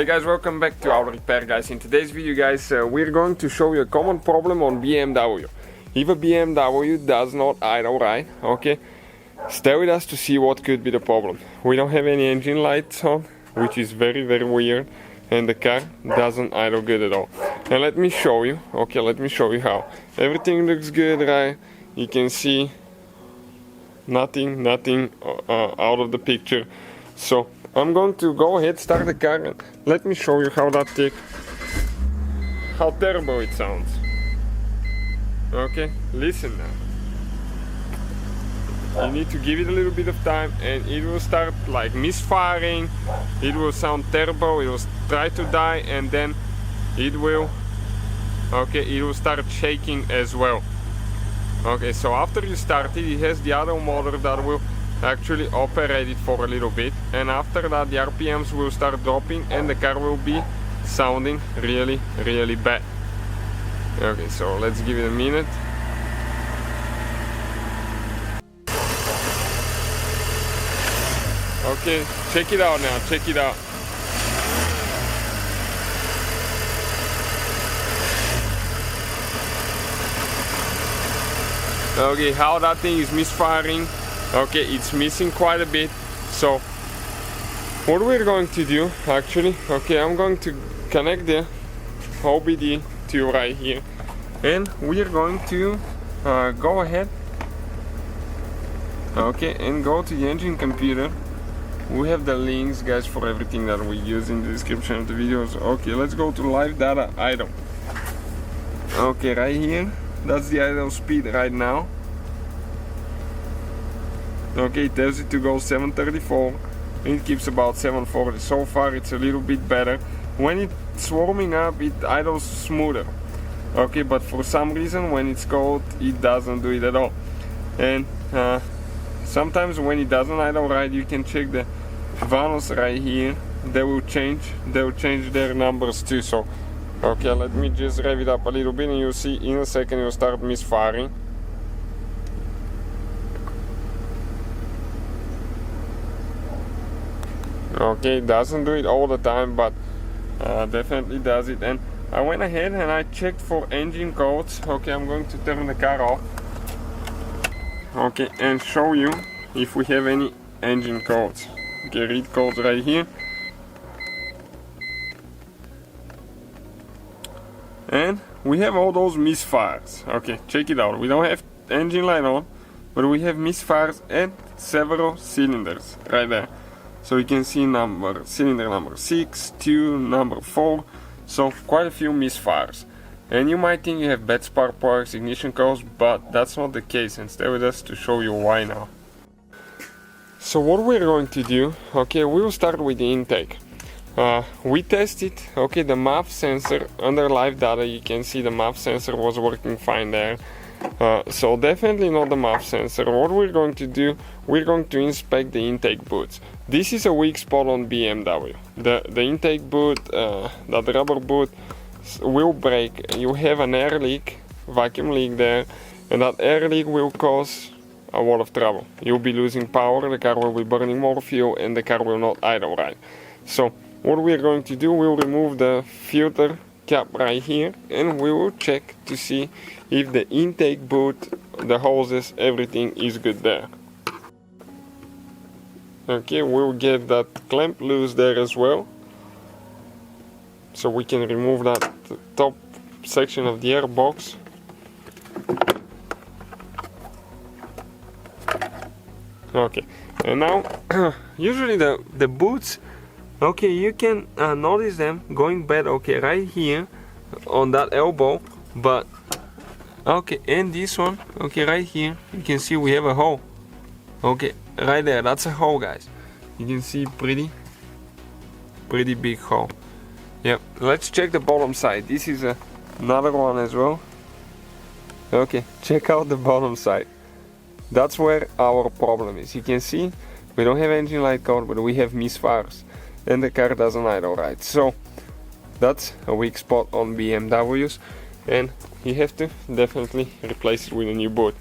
Hey guys, welcome back to our repair guys. In today's video guys, we're going to show you a common problem on BMW. If a BMW does not idle right, okay, stay with us to see what could be the problem. We don't have any engine lights on, which is very weird, and the car doesn't idle good at all. And let me show you, okay, let me show you how. Everything looks good, right? You can see nothing out of the picture. So I'm going to go ahead, start the car, and let me show you how terrible it sounds. Okay, listen now. You need to give it a little bit of time and it will start like misfiring, it will sound terrible, it will try to die, and then it will start shaking as well. Okay, so after you start it, it has the other motor that will actually operate it for a little bit, and after that the RPMs will start dropping and the car will be sounding really bad. Okay, so let's give it a minute. Okay, check it out now, check it out. Okay, how that thing is misfiring. Okay, it's missing quite a bit. So what we're going to do actually, okay, I'm going to connect the OBD to right here, and we're going to go ahead, okay, and go to the engine computer. We have the links guys for everything that we use in the description of the videos. Okay, let's go to live data idle. Okay, right here, that's the idle speed right now. Okay, it tells it to go 734 and it keeps about 740. So far it's a little bit better. When it's warming up it idles smoother. Okay, but for some reason when it's cold it doesn't do it at all. And sometimes when it doesn't idle right, you can check the vanos right here. They will change their numbers too. So okay, let me just rev it up a little bit and you'll see in a second it will start misfiring. Okay, it doesn't do it all the time, but definitely does it. And I went ahead and I checked for engine codes. Okay, I'm going to turn the car off. Okay, and show you if we have any engine codes. Okay, read codes right here. And we have all those misfires. Okay, check it out. We don't have engine light on, but we have misfires at several cylinders right there. So you can see cylinder number 6, 2, number 4, so quite a few misfires. And you might think you have bad spark plugs, ignition codes, but that's not the case, and stay with us to show you why now. So what we're going to do, okay, we will start with the intake. We tested, okay, the MAF sensor under live data. You can see the MAF sensor was working fine there. So definitely not the MAF sensor. What we're going to do, we're going to inspect the intake boots. This is a weak spot on BMW. The intake boot, that rubber boot will break. You have an air leak, vacuum leak there, and that air leak will cause a lot of trouble. You'll be losing power, the car will be burning more fuel, and the car will not idle right. So what we're going to do, we'll remove the filter cap right here and we will check to see if the intake boot, the hoses, everything is good there. Okay, we'll get that clamp loose there as well, so we can remove that top section of the air box. Okay, and now usually the boots, okay, you can notice them going bad, okay, right here on that elbow, but okay, and this one, okay, right here, you can see we have a hole. Okay, right there, that's a hole guys. You can see pretty big hole. Yep, let's check the bottom side. This is another one as well. Okay, check out the bottom side. That's where our problem is. You can see we don't have engine light code, but we have misfires and the car doesn't idle right. So that's a weak spot on BMWs, and you have to definitely replace it with a new boot.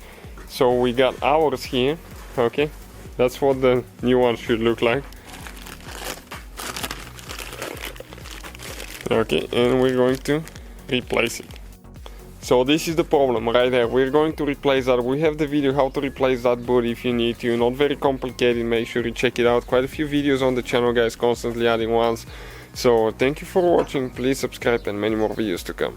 So we got ours here. Okay, that's what the new one should look like. Okay, and we're going to replace it. So this is the problem right there. We're going to replace that. We have the video how to replace that body if you need to. Not very complicated. Make sure you check it out. Quite a few videos on the channel, guys, constantly adding ones. So thank you for watching. Please subscribe and many more videos to come.